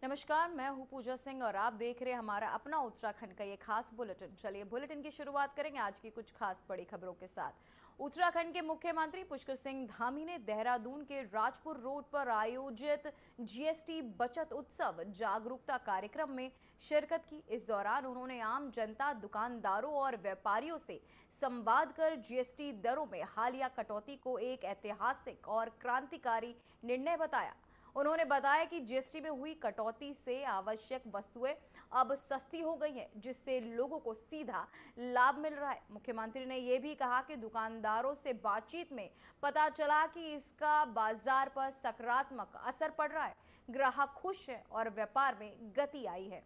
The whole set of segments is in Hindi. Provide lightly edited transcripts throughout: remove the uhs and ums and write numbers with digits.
नमस्कार, मैं हूं पूजा सिंह और आप देख रहे हैं हमारा अपना उत्तराखंड का ये खास बुलेटिन। चलिए बुलेटिन की शुरुआत करेंगे आज की कुछ खास बड़ी खबरों के साथ। उत्तराखंड के मुख्यमंत्री पुष्कर सिंह धामी ने देहरादून के राजपुर रोड पर आयोजित जीएसटी बचत उत्सव जागरूकता कार्यक्रम में शिरकत की। इस दौरान उन्होंने आम जनता, दुकानदारों और व्यापारियों से संवाद कर जीएसटी दरों में हालिया कटौती को एक ऐतिहासिक और क्रांतिकारी निर्णय बताया। उन्होंने बताया कि जीएसटी में हुई कटौती से आवश्यक वस्तुएं अब सस्ती हो गई हैं, जिससे लोगों को सीधा लाभ मिल रहा है। मुख्यमंत्री ने यह भी कहा कि दुकानदारों से बातचीत में पता चला कि इसका बाजार पर सकारात्मक असर पड़ रहा है, ग्राहक खुश है और व्यापार में गति आई है।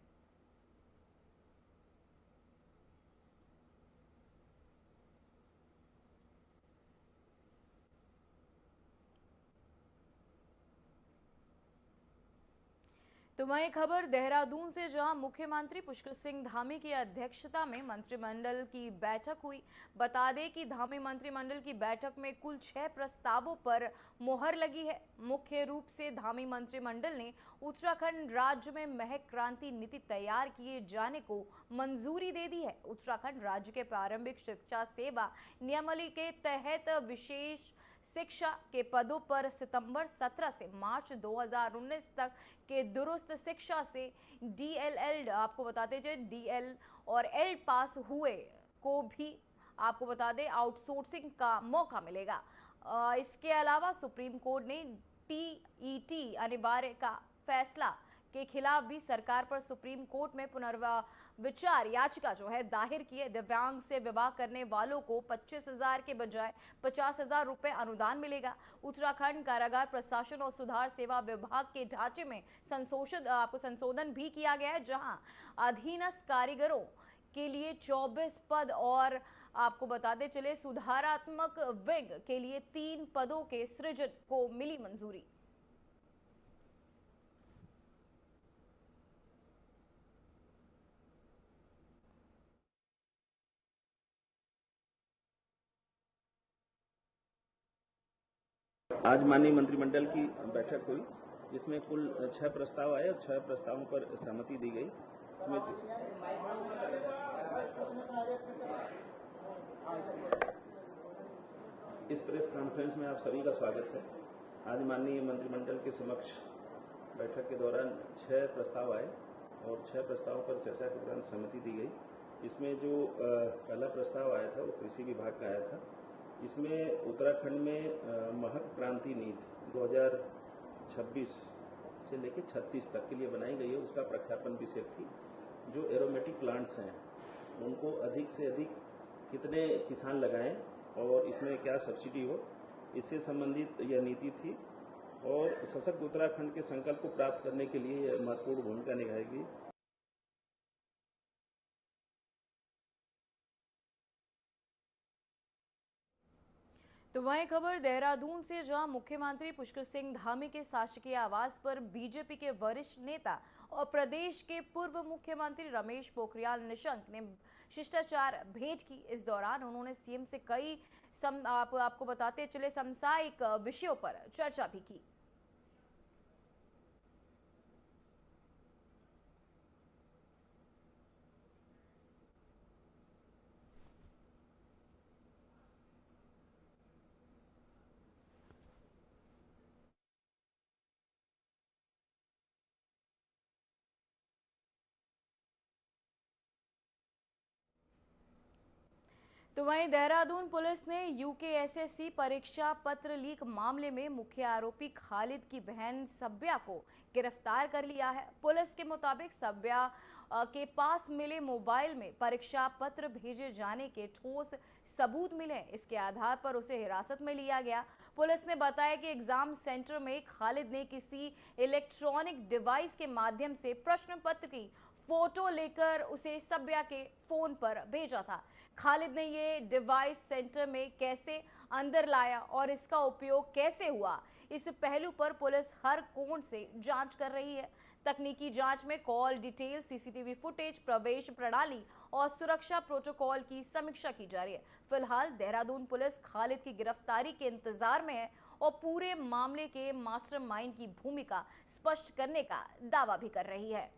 तो वहीं खबर देहरादून से, जहां मुख्यमंत्री पुष्कर सिंह धामी की अध्यक्षता में मंत्रिमंडल की बैठक हुई। बता दें कि धामी मंत्रिमंडल की बैठक में कुल 6 प्रस्तावों पर मुहर लगी है। मुख्य रूप से धामी मंत्रिमंडल ने उत्तराखंड राज्य में महक क्रांति नीति तैयार किए जाने को मंजूरी दे दी है। उत्तराखंड राज्य के प्रारंभिक शिक्षा सेवा नियमावली के तहत विशेष शिक्षा के पदों पर सितंबर 17 से मार्च 2019 तक के दुरुस्त शिक्षा से डीएलएड, आपको बताते चले डीएल और एल पास हुए को भी आपको बता दें आउटसोर्सिंग का मौका मिलेगा। इसके अलावा सुप्रीम कोर्ट ने टीईटी अनिवार्य का फैसला के खिलाफ भी सरकार पर सुप्रीम कोर्ट में पुनर्विचार याचिका जो है दायर की है। दिव्यांग से विवाह करने वालों को 25,000 के बजाय 50,000 रुपए अनुदान मिलेगा। उत्तराखंड कारागार प्रशासन और सुधार सेवा विभाग के ढांचे में संशोधन भी किया गया है, जहां अधीनस्थ कारीगरों के लिए 24 पद और आपको बताते चले सुधारात्मक विंग के लिए 3 पदों के सृजन को मिली मंजूरी। आज माननीय मंत्रिमंडल की बैठक हुई, जिसमें कुल 6 प्रस्ताव आए और 6 प्रस्तावों पर सहमति दी गई। इसमें इस प्रेस कॉन्फ्रेंस में आप सभी का स्वागत है। आज माननीय मंत्रिमंडल के समक्ष बैठक के दौरान 6 प्रस्ताव आए और 6 प्रस्तावों पर चर्चा के दौरान सहमति दी गई। इसमें जो पहला प्रस्ताव आया था वो कृषि विभाग का आया था। इसमें उत्तराखंड में महक क्रांति नीति 2026 से लेकर 36 तक के लिए बनाई गई है। उसका प्रख्यापन विषय थी। जो एरोमेटिक प्लांट्स हैं उनको अधिक से अधिक कितने किसान लगाएं और इसमें क्या सब्सिडी हो, इससे संबंधित यह नीति थी। और सशक्त उत्तराखंड के संकल्प को प्राप्त करने के लिए यह महत्वपूर्ण भूमिका निभाएगी। तो वहीं खबर देहरादून से, जहां मुख्यमंत्री पुष्कर सिंह धामी के शासकीय आवास पर बीजेपी के वरिष्ठ नेता और प्रदेश के पूर्व मुख्यमंत्री रमेश पोखरियाल निशंक ने शिष्टाचार भेंट की। इस दौरान उन्होंने सीएम से कई आपको बताते चले सामुदायिक विषयों पर चर्चा भी की। तो वहीं देहरादून पुलिस ने यूकेएसएससी परीक्षा पत्र लीक मामले में मुख्य आरोपी खालिद की बहन सब्या को गिरफ्तार कर लिया है। पुलिस के मुताबिक सब्या के पास मिले मोबाइल में परीक्षा पत्र भेजे जाने के ठोस सबूत मिले। इसके आधार पर उसे हिरासत में लिया गया। पुलिस ने बताया कि एग्जाम सेंटर में खालिद ने किसी इलेक्ट्रॉनिक डिवाइस के माध्यम से प्रश्न पत्र की फोटो लेकर उसे सब्या के फोन पर भेजा था। खालिद ने ये डिवाइस सेंटर में कैसे अंदर लाया और इसका उपयोग कैसे हुआ, इस पहलू पर पुलिस हर कोण से जांच कर रही है। तकनीकी जांच में कॉल डिटेल, सीसीटीवी फुटेज, प्रवेश प्रणाली और सुरक्षा प्रोटोकॉल की समीक्षा की जा रही है। फिलहाल देहरादून पुलिस खालिद की गिरफ्तारी के इंतजार में है और पूरे मामले के मास्टरमाइंड की भूमिका स्पष्ट करने का दावा भी कर रही है।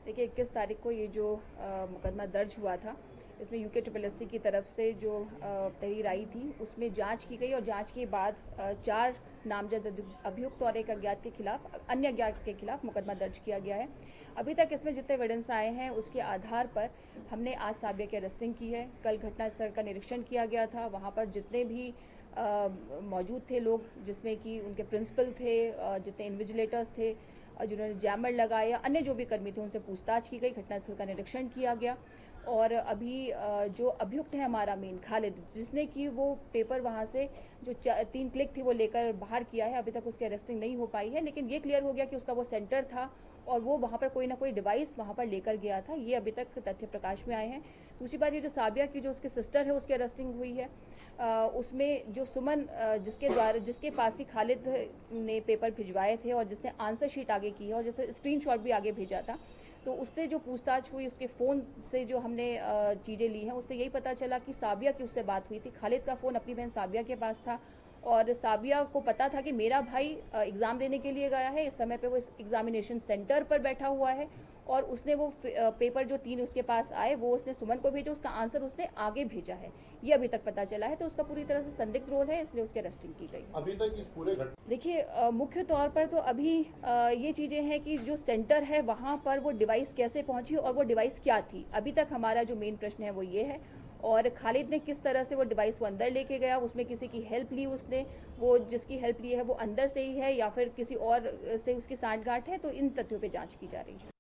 देखिए 21 तारीख को ये जो मुकदमा दर्ज हुआ था, इसमें यूके SSS की तरफ से जो तहरीर आई थी उसमें जांच की गई और जांच के बाद 4 नामजद अभियुक्त और एक अज्ञात के खिलाफ, अन्य अज्ञात के खिलाफ मुकदमा दर्ज किया गया है। अभी तक इसमें जितने एविडेंस आए हैं उसके आधार पर हमने आज साबिया की अरेस्टिंग की है। कल घटनास्थल का निरीक्षण किया गया था, वहाँ पर जितने भी मौजूद थे लोग, जिसमें कि उनके प्रिंसिपल थे, जितने इन्विजिलेटर्स थे, जिन्होंने जैमर लगाया, अन्य जो भी कर्मी थे उनसे पूछताछ की गई, घटनास्थल का निरीक्षण किया गया। और अभी जो अभियुक्त है हमारा मेन खालिद, जिसने कि वो पेपर वहाँ से जो 3 क्लिक थे वो लेकर बाहर किया है, अभी तक उसकी अरेस्टिंग नहीं हो पाई है, लेकिन ये क्लियर हो गया कि उसका वो सेंटर था और वो वहाँ पर कोई ना कोई डिवाइस वहाँ पर लेकर गया था। ये अभी तक तथ्य प्रकाश में आए हैं। दूसरी बात, ये जो साबिया की जो उसकी सिस्टर है उसकी अरेस्टिंग हुई है, उसमें जो सुमन जिसके पास की खालिद ने पेपर भिजवाए थे और जिसने आंसर शीट आगे की है और जैसे स्क्रीनशॉट भी आगे भेजा था, तो उससे जो पूछताछ हुई, उसके फ़ोन से जो हमने चीज़ें ली हैं, उससे यही पता चला कि साबिया की उससे बात हुई थी। खालिद का फ़ोन अपनी बहन साबिया के पास था और साबिया को पता था कि मेरा भाई एग्ज़ाम देने के लिए गया है, इस समय पे वो एग्जामिनेशन सेंटर पर बैठा हुआ है और उसने वो पेपर जो 3 उसके पास आए वो उसने सुमन को भेजा, उसका आंसर उसने आगे भेजा है, ये अभी तक पता चला है। तो उसका पूरी तरह से संदिग्ध रोल है, इसलिए उसकी अरेस्टिंग की गई। अभी तक इस पूरे देखिए मुख्य तौर पर तो अभी ये चीज़ें हैं कि जो सेंटर है वहाँ पर वो डिवाइस कैसे पहुंची और वो डिवाइस क्या थी, अभी तक हमारा जो मेन प्रश्न है वो ये है। और खालिद ने किस तरह से वो डिवाइस को अंदर लेके गया, उसमें किसी की हेल्प ली उसने, वो जिसकी हेल्प ली है वो अंदर से ही है या फिर किसी और से उसकी सांठगांठ है, तो इन तथ्यों पे जांच की जा रही है।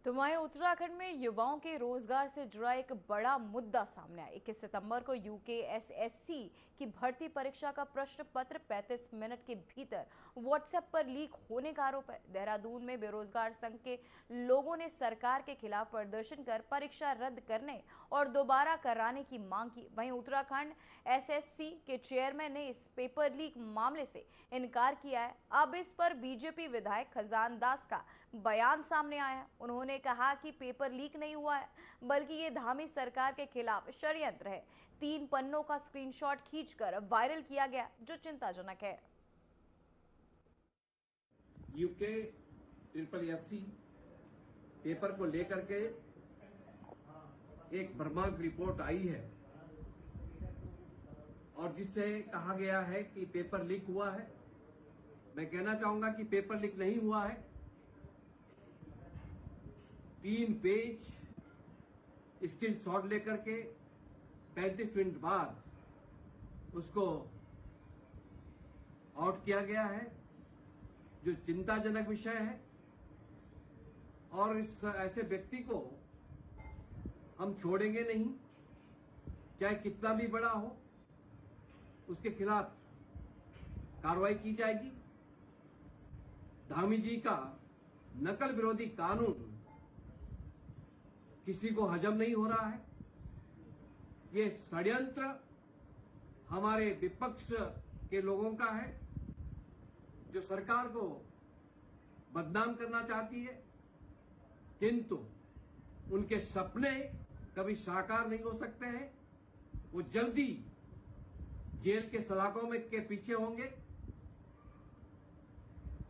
तो वहीं उत्तराखंड में युवाओं के रोजगार से जुड़ा एक बड़ा मुद्दा सामने आया। 21 सितंबर को UKSSC की भर्ती परीक्षा का प्रश्न पत्र 35 मिनट के भीतर व्हाट्सएप पर लीक होने का आरोप है। देहरादून में बेरोजगार संघ के लोगों ने सरकार के खिलाफ प्रदर्शन कर परीक्षा रद्द करने और दोबारा कराने की मांग की। वहीं उत्तराखंड SSC के चेयरमैन ने इस पेपर लीक मामले से इनकार किया है। अब इस पर बीजेपी विधायक खजान दास का बयान सामने आया है। उन्होंने कहा कि पेपर लीक नहीं हुआ है, बल्कि ये धामी सरकार के खिलाफ षड्यंत्र है। 3 पन्नों का स्क्रीनशॉट खींचकर वायरल किया गया, जो चिंताजनक है। UKSSC पेपर को लेकर के एक भ्रामक रिपोर्ट आई है और जिससे कहा गया है कि पेपर लीक हुआ है। मैं कहना चाहूंगा कि पेपर लीक नहीं हुआ है। 3 पेज स्क्रीनशॉट लेकर के 35 मिनट बाद उसको आउट किया गया है, जो चिंताजनक विषय है। और इस ऐसे व्यक्ति को हम छोड़ेंगे नहीं, चाहे कितना भी बड़ा हो, उसके खिलाफ कार्रवाई की जाएगी। धामी जी का नकल विरोधी कानून किसी को हजम नहीं हो रहा है। ये षड्यंत्र हमारे विपक्ष के लोगों का है, जो सरकार को बदनाम करना चाहती है, किंतु उनके सपने कभी साकार नहीं हो सकते हैं। वो जल्दी जेल के सलाखों में के पीछे होंगे।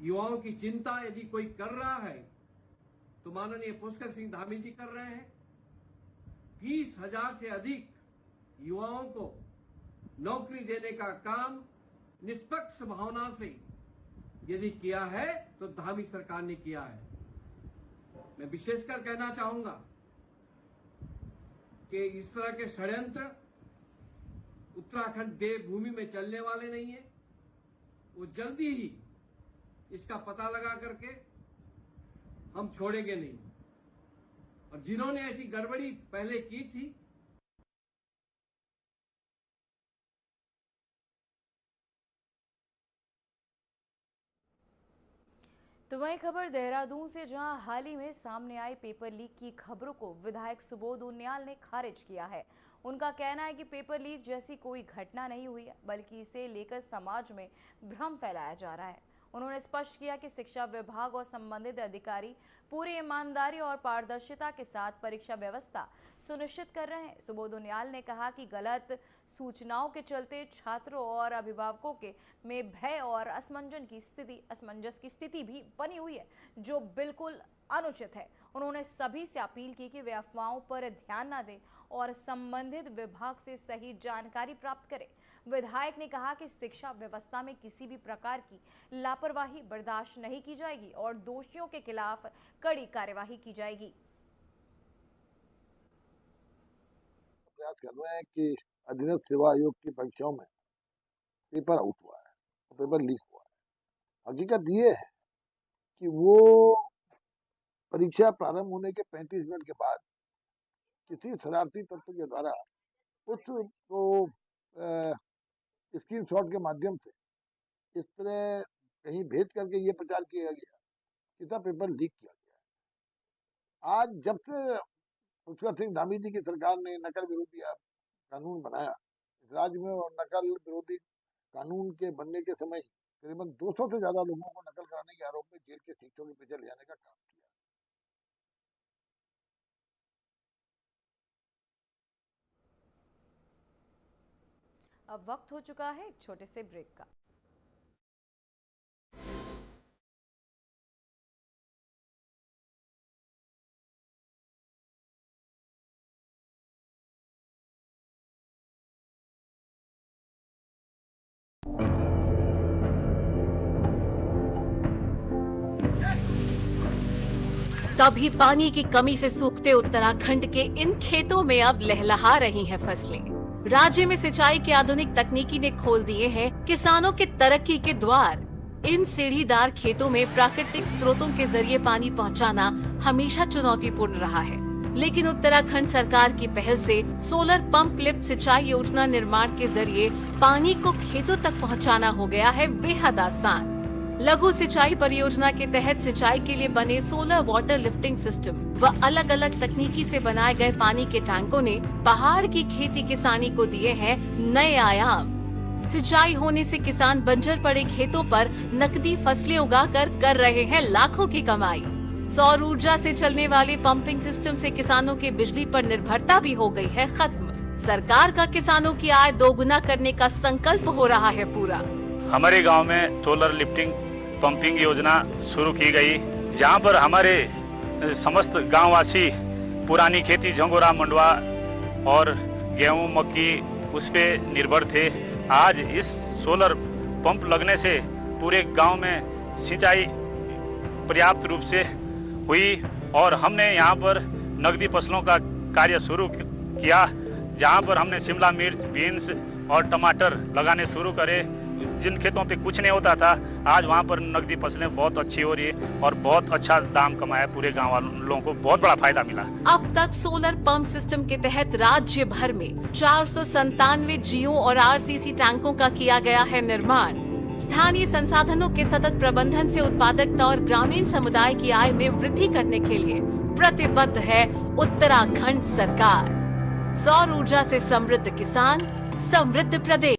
युवाओं की चिंता यदि कोई कर रहा है तो माननीय पुष्कर सिंह धामी जी कर रहे हैं। 20,000 से अधिक युवाओं को नौकरी देने का काम निष्पक्ष भावना से यदि किया है तो धामी सरकार ने किया है। मैं विशेषकर कहना चाहूंगा कि इस तरह के षड्यंत्र उत्तराखंड देवभूमि में चलने वाले नहीं है। वो जल्दी ही इसका पता लगा करके हम छोड़ेंगे नहीं। और जिन्होंने ऐसी गड़बड़ी पहले की थी, तो वही खबर देहरादून से, जहां हाल ही में सामने आई पेपर लीक की खबरों को विधायक सुबोध उनियाल ने खारिज किया है। उनका कहना है कि पेपर लीक जैसी कोई घटना नहीं हुई है, बल्कि इसे लेकर समाज में भ्रम फैलाया जा रहा है। उन्होंने स्पष्ट किया कि शिक्षा विभाग और संबंधित अधिकारी पूरी ईमानदारी और पारदर्शिता के साथ परीक्षा व्यवस्था सुनिश्चित कर रहे हैं। सुबोध उनियाल ने कहा कि गलत सूचनाओं के चलते छात्रों और अभिभावकों के में भय और असमंजस की स्थिति भी बनी हुई है, जो बिल्कुल अनुचित है। उन्होंने सभी से अपील की कि वे अफवाहों पर ध्यान न दें और संबंधित विभाग से सही जानकारी प्राप्त करें। विधायक ने कहा कि शिक्षा व्यवस्था में किसी भी प्रकार की लापरवाही बर्दाश्त नहीं की जाएगी और दोषियों के खिलाफ कड़ी कार्यवाही की जाएगी। प्रयास कर रहे हैं कि अधीनस्थ सेवा आयोग की परीक्षाओं में पेपर आउट हुआ है, पेपर लीक हुआ है। हकीकत ये है कि वो परीक्षा प्रारंभ होने के 35 मिनट के बाद किसी शरारती तत्व के द्वारा उसको स्क्रीनशॉट के माध्यम से इस तरह कहीं भेज करके ये प्रचार किया गया कि था पेपर लीक किया गया। आज जब से पुष्कर सिंह धामी जी की सरकार ने नकल विरोधी कानून बनाया इस राज्य में, और नकल विरोधी कानून के बनने के समय करीबन 200 से ज्यादा लोगों को नकल कराने के आरोप में जेल के सीटों के पीछे ले जाने का काम किया। अब वक्त हो चुका है एक छोटे से ब्रेक का। तभी पानी की कमी से सूखते उत्तराखंड के इन खेतों में अब लहलहा रही हैं फसलें। राज्य में सिंचाई की आधुनिक तकनीकी ने खोल दिए हैं किसानों के तरक्की के द्वार। इन सीढ़ीदार खेतों में प्राकृतिक स्रोतों के जरिए पानी पहुंचाना हमेशा चुनौतीपूर्ण रहा है, लेकिन उत्तराखंड सरकार की पहल से सोलर पंप लिफ्ट सिंचाई योजना निर्माण के जरिए पानी को खेतों तक पहुंचाना हो गया है बेहद आसान। लघु सिंचाई परियोजना के तहत सिंचाई के लिए बने सोलर वाटर लिफ्टिंग सिस्टम व अलग अलग तकनीकी से बनाए गए पानी के टैंकों ने पहाड़ की खेती किसानी को दिए हैं नए आयाम। सिंचाई होने से किसान बंजर पड़े खेतों पर नकदी फसलें उगाकर कर रहे हैं लाखों की कमाई। सौर ऊर्जा से चलने वाले पंपिंग सिस्टम से किसानों की बिजली पर निर्भरता भी हो गई है खत्म। सरकार का किसानों की आय दोगुना करने का संकल्प हो रहा है पूरा। हमारे गांव में सोलर लिफ्टिंग पंपिंग योजना शुरू की गई, जहां पर हमारे समस्त गांववासी पुरानी खेती झंगोरा मंडवा और गेहूं मक्की उस पे निर्भर थे। आज इस सोलर पंप लगने से पूरे गांव में सिंचाई पर्याप्त रूप से हुई और हमने यहां पर नकदी फसलों का कार्य शुरू किया, जहां पर हमने शिमला मिर्च, बीन्स और टमाटर लगाने शुरू करे। जिन खेतों पे कुछ नहीं होता था, आज वहाँ पर नकदी फसलें बहुत अच्छी हो रही है और बहुत अच्छा दाम कमाया। पूरे गांव वालों को बहुत बड़ा फायदा मिला। अब तक सोलर पंप सिस्टम के तहत राज्य भर में 497 जियो और आरसीसी टैंकों का किया गया है निर्माण। स्थानीय संसाधनों के सतत प्रबंधन से उत्पादकता और ग्रामीण समुदाय की आय में वृद्धि करने के लिए प्रतिबद्ध है उत्तराखंड सरकार। सौर ऊर्जा से समृद्ध किसान, समृद्ध प्रदेश।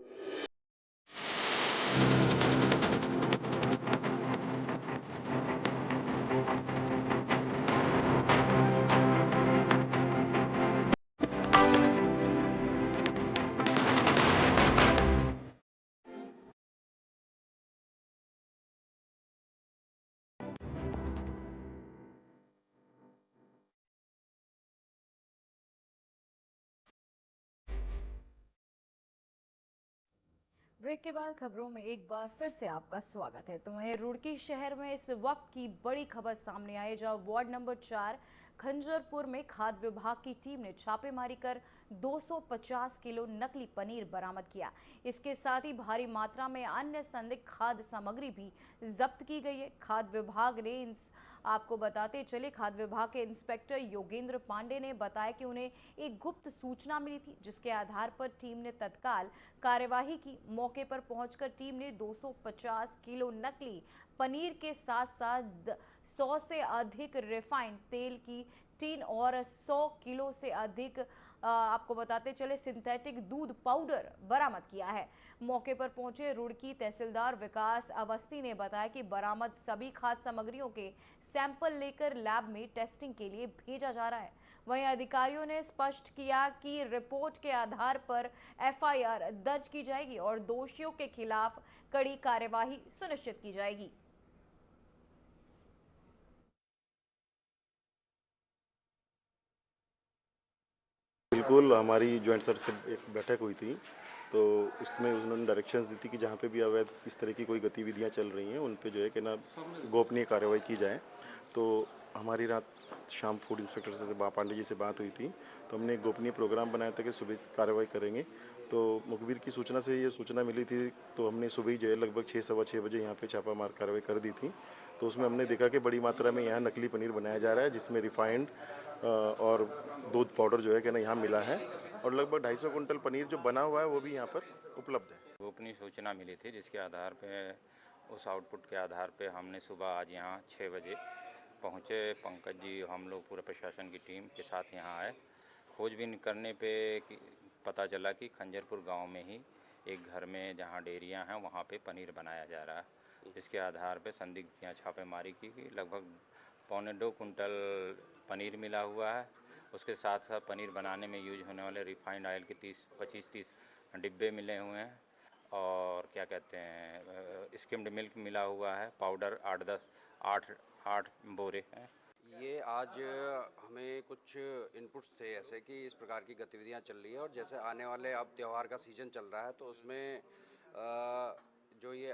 ब्रेक के बाद खबरों में एक बार फिर से आपका स्वागत है। तो वहीं रुड़की शहर में इस वक्त की बड़ी खबर सामने आई, जहां वार्ड नंबर 4 खंजरपुर में खाद्य विभाग की टीम ने छापेमारी कर 250 किलो नकली पनीर बरामद किया। इसके साथ ही भारी मात्रा में अन्य संदिग्ध खाद्य सामग्री भी जब्त की गई है। खाद्य विभाग ने आपको बताते चले, खाद्य विभाग के इंस्पेक्टर योगेंद्र पांडे ने बताया कि उन्हें एक गुप्त सूचना मिली थी, जिसके आधार पर टीम ने तत्काल कार्यवाही की। मौके पर पहुंचकर टीम ने 250 किलो नकली पनीर के साथ साथ 100 से अधिक रिफाइंड तेल की टीन और 100 किलो से अधिक आपको बताते चले सिंथेटिक दूध पाउडर बरामद किया है। मौके पर पहुंचे रुड़की तहसीलदार विकास अवस्थी ने बताया कि बरामद सभी खाद्य सामग्रियों के सैंपल लेकर लैब में टेस्टिंग के लिए भेजा जा रहा है। वहीं अधिकारियों ने स्पष्ट किया कि रिपोर्ट के आधार पर एफआईआर दर्ज की जाएगी और दोषियों के खिलाफ कड़ी कार्यवाही सुनिश्चित की जाएगी। बिल्कुल, हमारी जॉइंट सर से एक बैठक हुई थी, तो उसमें उन्होंने डायरेक्शंस दी थी कि जहाँ पे भी अवैध इस तरह की कोई गतिविधियाँ चल रही हैं उन पे जो है कि ना गोपनीय कार्रवाई की जाए। तो हमारी रात शाम फूड इंस्पेक्टर से पांडे जी से बात हुई थी, तो हमने एक गोपनीय प्रोग्राम बनाया था कि सुबह कार्रवाई करेंगे। तो मुखबिर की सूचना से ये सूचना मिली थी, तो हमने सुबह ही जो है लगभग 6 सवा 6 बजे यहाँ पे छापा मार कार्रवाई कर दी थी। तो उसमें हमने देखा कि बड़ी मात्रा में यहाँ नकली पनीर बनाया जा रहा है, जिसमें रिफाइंड और दूध पाउडर जो है कि ना यहाँ मिला है, और लगभग 250 कुंटल पनीर जो बना हुआ है वो भी यहाँ पर उपलब्ध है। गोपनीय सूचना मिली थी, जिसके आधार पे उस आउटपुट के आधार पे हमने सुबह आज यहाँ 6 बजे पहुँचे। पंकज जी, हम लोग पूरे प्रशासन की टीम के साथ यहाँ आए। खोजबीन करने पे पता चला कि खंजरपुर गांव में ही एक घर में जहाँ डेयरियाँ हैं वहाँ पे पनीर बनाया जा रहा है। इसके आधार पे संदिग्ध यहाँ छापेमारी की गई। लगभग 1.25 कुंटल पनीर मिला हुआ है। उसके साथ साथ पनीर बनाने में यूज होने वाले रिफाइंड ऑयल के 25-30 डिब्बे मिले हुए हैं, और क्या कहते हैं स्किम्ड मिल्क मिला हुआ है, पाउडर 8 बोरे हैं। ये आज हमें कुछ इनपुट्स थे ऐसे कि इस प्रकार की गतिविधियां चल रही है, और जैसे आने वाले अब त्यौहार का सीज़न चल रहा है, तो उसमें जो ये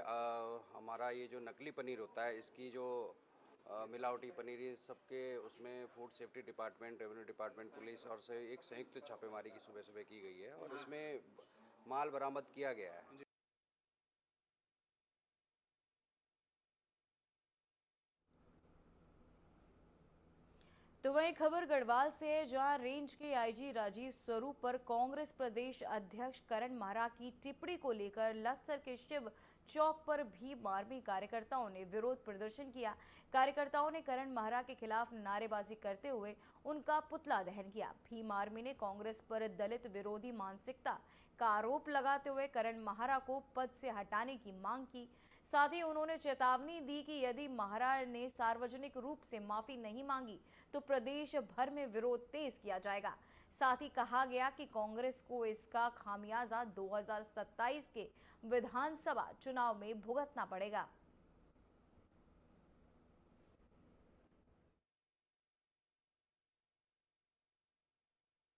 हमारा ये जो नकली पनीर होता है, इसकी जो मिलावटी पनीर, ये सबके उसमें food safety department, revenue department, police और से एक संयुक्त छापेमारी की सुबह की गई है, और इसमें माल बरामद किया गया है। तो वहीं खबर गढ़वाल से है, जहां रेंज के आईजी राजीव स्वरूप पर कांग्रेस प्रदेश अध्यक्ष करण माहरा की टिप्पणी को लेकर लक्सर के शिव चौक पर भीम आर्मी कार्यकर्ताओं ने विरोध प्रदर्शन किया। कार्यकर्ताओं ने करण माहरा के खिलाफ नारेबाजी करते हुए उनका पुतला दहन किया। भीम आर्मी ने कांग्रेस पर दलित विरोधी मानसिकता का आरोप लगाते हुए करण माहरा को पद से हटाने की मांग की। साथ ही उन्होंने चेतावनी दी कि यदि माहरा ने सार्वजनिक रूप से माफी नहीं मांगी तो प्रदेश भर में विरोध तेज किया जाएगा। साथ ही कहा गया कि कांग्रेस को इसका खामियाजा 2027 के विधानसभा चुनाव में भुगतना पड़ेगा।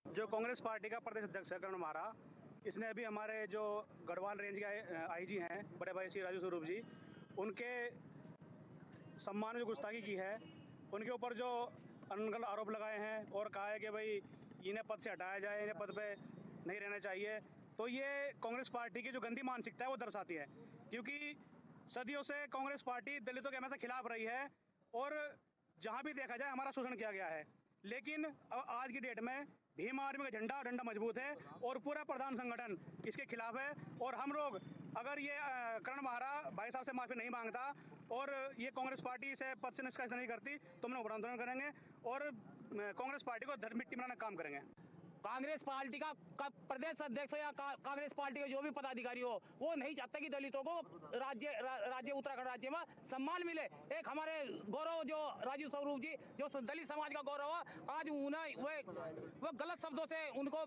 जो कांग्रेस पार्टी का प्रदेश अध्यक्ष है करण माहरा, इसने अभी हमारे जो गढ़वाल रेंज के आईजी हैं बड़े भाई श्री राजीव स्वरूप जी, उनके सम्मान में जो गुस्ताखी की है, उनके ऊपर जो अनगढ़ आरोप लगाए हैं और कहा है कि भाई इन्हें पद से हटाया जाए, इन्हें पद पे नहीं रहना चाहिए। तो ये कांग्रेस पार्टी की जो गंदी मानसिकता है वो दर्शाती है, क्योंकि सदियों से कांग्रेस पार्टी दलितों के हमेशा खिलाफ रही है और जहाँ भी देखा जाए हमारा शोषण किया गया है। लेकिन आज की डेट में भीम आर्मी का डंडा मजबूत है और पूरा प्रधान संगठन इसके खिलाफ है। और हम लोग अगर ये करण माहरा भाई साहब से माफी नहीं मांगता और ये कांग्रेस पार्टी से पद से निष्कासित नहीं करती तो हम लोग आंदोलन करेंगे और कांग्रेस पार्टी को धर्म मिट्टी बनाने का काम करेंगे। कांग्रेस पार्टी का प्रदेश अध्यक्ष या कांग्रेस पार्टी के जो भी पदाधिकारी हो, वो नहीं चाहते कि दलितों को राज्य उत्तराखंड राज्य में सम्मान मिले। एक हमारे गौरव जो राजीव स्वरूप जी, जो दलित समाज का गौरव है, आज उन्हें वो गलत शब्दों से उनको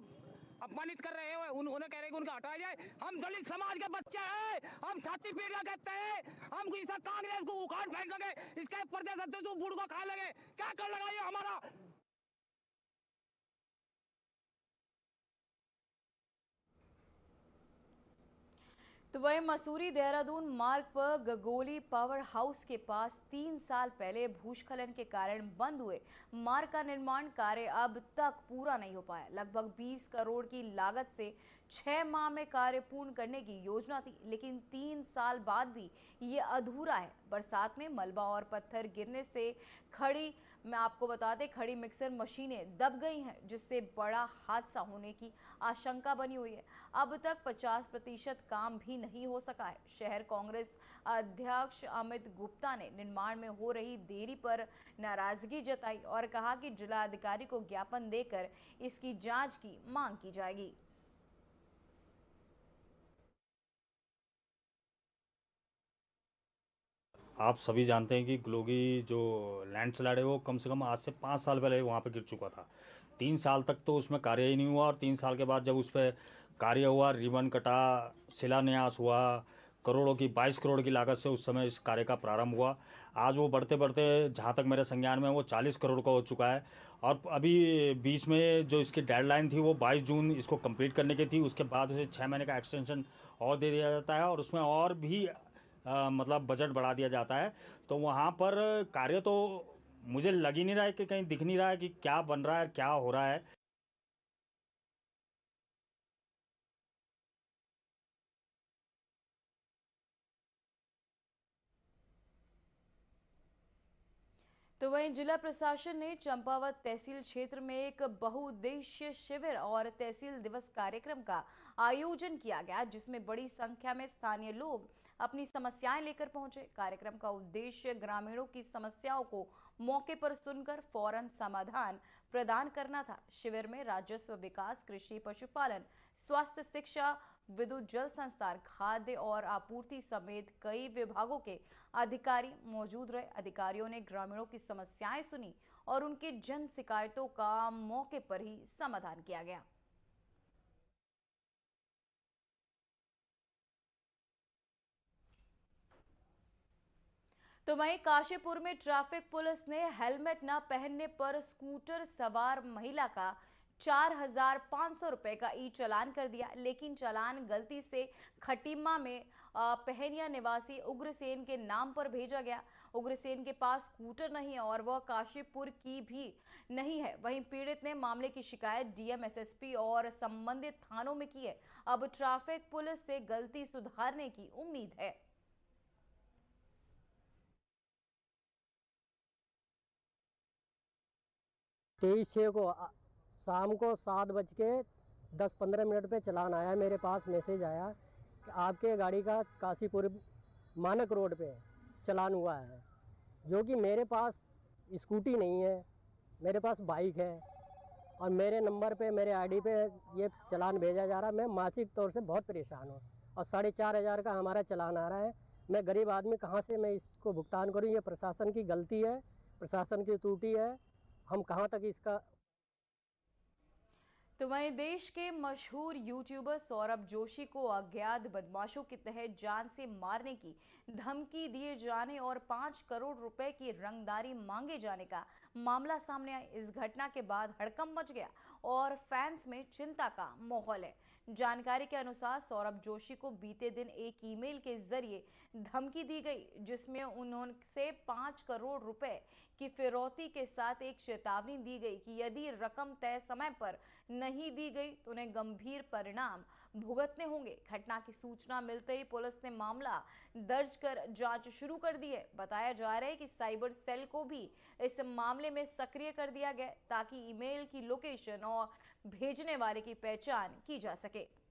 अपमानित कर रहे हैं। उन्हें कह रहे हैं कि उनका हटाया जाए। हम दलित समाज के बच्चे हैं, हम छाती पीड़िया कहते हैं, हम इसे कांग्रेस को उखाड़ फेंक सके, इसके प्रदेश अध्यक्ष बूढ़ को खा लगे, क्या कर लगा ये हमारा। तो वहीं मसूरी देहरादून मार्ग पर गगोली पावर हाउस के पास 3 साल पहले भूस्खलन के कारण बंद हुए मार्ग का निर्माण कार्य अब तक पूरा नहीं हो पाया। लगभग 20 करोड़ की लागत से 6 माह में कार्य पूर्ण करने की योजना थी, लेकिन 3 साल बाद भी ये अधूरा है। बरसात में मलबा और पत्थर गिरने से आपको बता दें खड़ी मिक्सर मशीनें दब गई हैं, जिससे बड़ा हादसा होने की आशंका बनी हुई है। अब तक 50% काम भी नहीं हो सका है। शहर कांग्रेस अध्यक्ष अमित गुप्ता ने निर्माण में हो रही देरी पर नाराजगी जताई और कहा कि जिला अधिकारी को ज्ञापन देकर इसकी जांच की मांग की जाएगी। आप सभी जानते हैं कि ग्लोगी जो लैंडस्लाइड है वो कम से कम आज से 5 साल पहले वहाँ पे गिर चुका था। 3 साल तक तो उसमें कार्य ही नहीं हुआ और 3 साल के बाद जब उस पर कार्य हुआ, रिबन कटा, शिलान्यास हुआ, करोड़ों की 22 करोड़ की लागत से उस समय इस कार्य का प्रारंभ हुआ। आज वो बढ़ते बढ़ते जहाँ तक मेरे संज्ञान में वो 40 करोड़ का हो चुका है और अभी बीच में जो इसकी डेडलाइन थी वो 22 जून इसको कंप्लीट करने की थी। उसके बाद उसे 6 महीने का एक्सटेंशन और दे दिया जाता है और उसमें और भी मतलब बजट बढ़ा दिया जाता है। तो वहाँ पर कार्य तो मुझे लग ही नहीं रहा है कि कहीं दिख नहीं रहा है कि क्या बन रहा है, क्या हो रहा है। तो वहीं जिला प्रशासन ने चंपावत तहसील क्षेत्र में एक बहुउद्देश्य शिविर और तहसील दिवस कार्यक्रम का आयोजन किया गया, जिसमें बड़ी संख्या में स्थानीय लोग अपनी समस्याएं लेकर पहुंचे। कार्यक्रम का उद्देश्य ग्रामीणों की समस्याओं को मौके पर सुनकर फौरन समाधान प्रदान करना था। शिविर में राजस्व विकास, कृषि, पशुपालन, स्वास्थ्य, शिक्षा, विद्युत, जल संस्थान, खाद्य और आपूर्ति समेत कई विभागों के अधिकारी मौजूद रहे। अधिकारियों ने ग्रामीणों की समस्याएं सुनी और उनके जन शिकायतों का मौके पर ही समाधान किया गया। तो वहीं काशीपुर में ट्रैफिक पुलिस ने हेलमेट न पहनने पर स्कूटर सवार महिला का 4,500 रुपए का ई चालान कर दिया, लेकिन चालान गलती से खटीमा में पहनिया निवासी उग्रसेन के नाम पर भेजा गया। उग्रसेन के पास स्कूटर नहीं है और वह काशीपुर की भी नहीं है। वहीं पीड़ित ने मामले की शिकायत डीएम, एसएसपी और संबंधित थानों में की है। अब ट्रैफिक पुलिस से गलती सुधारने की उम्मीद है। तेईस को शाम को 7:10-15 पे चालान आया, मेरे पास मैसेज आया कि आपके गाड़ी का काशीपुर मानक रोड पे चालान हुआ है, जो कि मेरे पास स्कूटी नहीं है, मेरे पास बाइक है और मेरे नंबर पे, मेरे आईडी पे ये चालान भेजा जा रहा है। मैं मानसिक तौर से बहुत परेशान हूँ और 4,500 का हमारा चालान आ रहा है। मैं गरीब आदमी कहाँ से मैं इसको भुगतान करूँ? ये प्रशासन की गलती है, प्रशासन की त्रुटि है। हम कहाँ तक इसका। तो वहीं देश के मशहूर यूट्यूबर सौरभ जोशी को अज्ञात बदमाशों के तहत जान से मारने की धमकी दिए जाने और 5 करोड़ रुपए की रंगदारी मांगे जाने का मामला सामने आया। इस घटना के बाद हड़कंप मच गया और फैंस में चिंता का माहौल है। जानकारी के अनुसार सौरभ जोशी को बीते दिन एक ईमेल के जरिए धमकी दी गई, जिसमें उन्होंने 5 करोड़ रुपए की फिरौती के साथ एक चेतावनी दी गई कि यदि रकम तय समय पर नहीं दी गई तो उन्हें गंभीर परिणाम भुगतने होंगे। घटना की सूचना मिलते ही पुलिस ने मामला दर्ज कर जांच शुरू कर दी है। बताया जा रहा है कि साइबर सेल को भी इस मामले में सक्रिय कर दिया गया ताकि ईमेल की लोकेशन और भेजने वाले की पहचान की जा सके।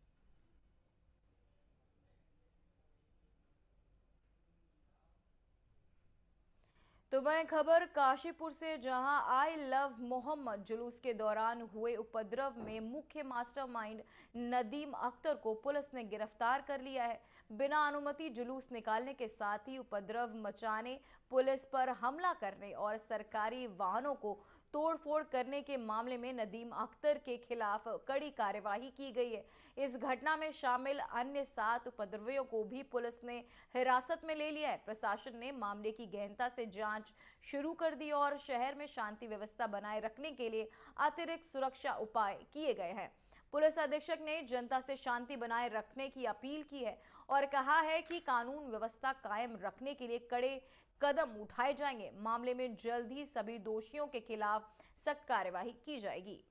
तो वह खबर काशीपुर से, जहां आई लव मोहम्मद जुलूस के दौरान हुए उपद्रव में मुख्य मास्टरमाइंड नदीम अख्तर को पुलिस ने गिरफ्तार कर लिया है। बिना अनुमति जुलूस निकालने के साथ ही उपद्रव मचाने, पुलिस पर हमला करने और सरकारी वाहनों को तोड़फोड़ करने के मामले में नदीम अख्तर के खिलाफ कड़ी कार्यवाही की गई है। इस घटना में शामिल अन्य 7 उपद्रवियों को भी पुलिस ने हिरासत में ले लिया है। प्रशासन ने मामले की गहनता से जांच शुरू कर दी और शहर में शांति व्यवस्था बनाए रखने के लिए अतिरिक्त सुरक्षा उपाय किए गए हैं। पुलिस अधीक्षक ने जनता से शांति बनाए रखने की अपील की है और कहा है कि कानून व्यवस्था कायम रखने के लिए कड़े कदम उठाए जाएंगे। मामले में जल्द ही सभी दोषियों के खिलाफ सख्त कार्यवाही की जाएगी।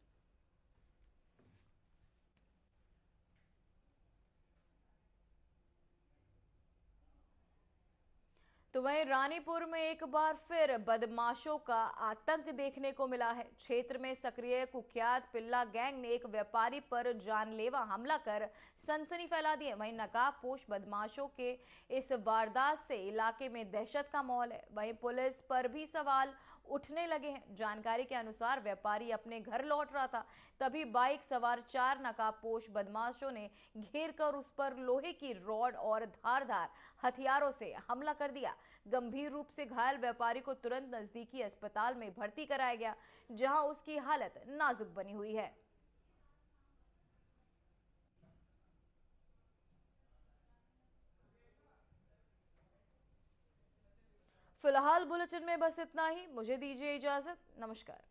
तो वहीं रानीपुर में एक बार फिर बदमाशों का आतंक देखने को मिला है। क्षेत्र में सक्रिय कुख्यात पिल्ला गैंग ने एक व्यापारी पर जानलेवा हमला कर सनसनी फैला दी है। वहीं नकाबपोश बदमाशों के इस वारदात से इलाके में दहशत का माहौल है। वहीं पुलिस पर भी सवाल उठने लगे हैं। जानकारी के अनुसार व्यापारी अपने घर लौट रहा था, तभी बाइक सवार 4 नकाबपोश बदमाशों ने घेर कर उस पर लोहे की रॉड और धारदार हथियारों से हमला कर दिया। गंभीर रूप से घायल व्यापारी को तुरंत नजदीकी अस्पताल में भर्ती कराया गया, जहां उसकी हालत नाजुक बनी हुई है। फिलहाल बुलेटिन में बस इतना ही। मुझे दीजिए इजाजत। नमस्कार।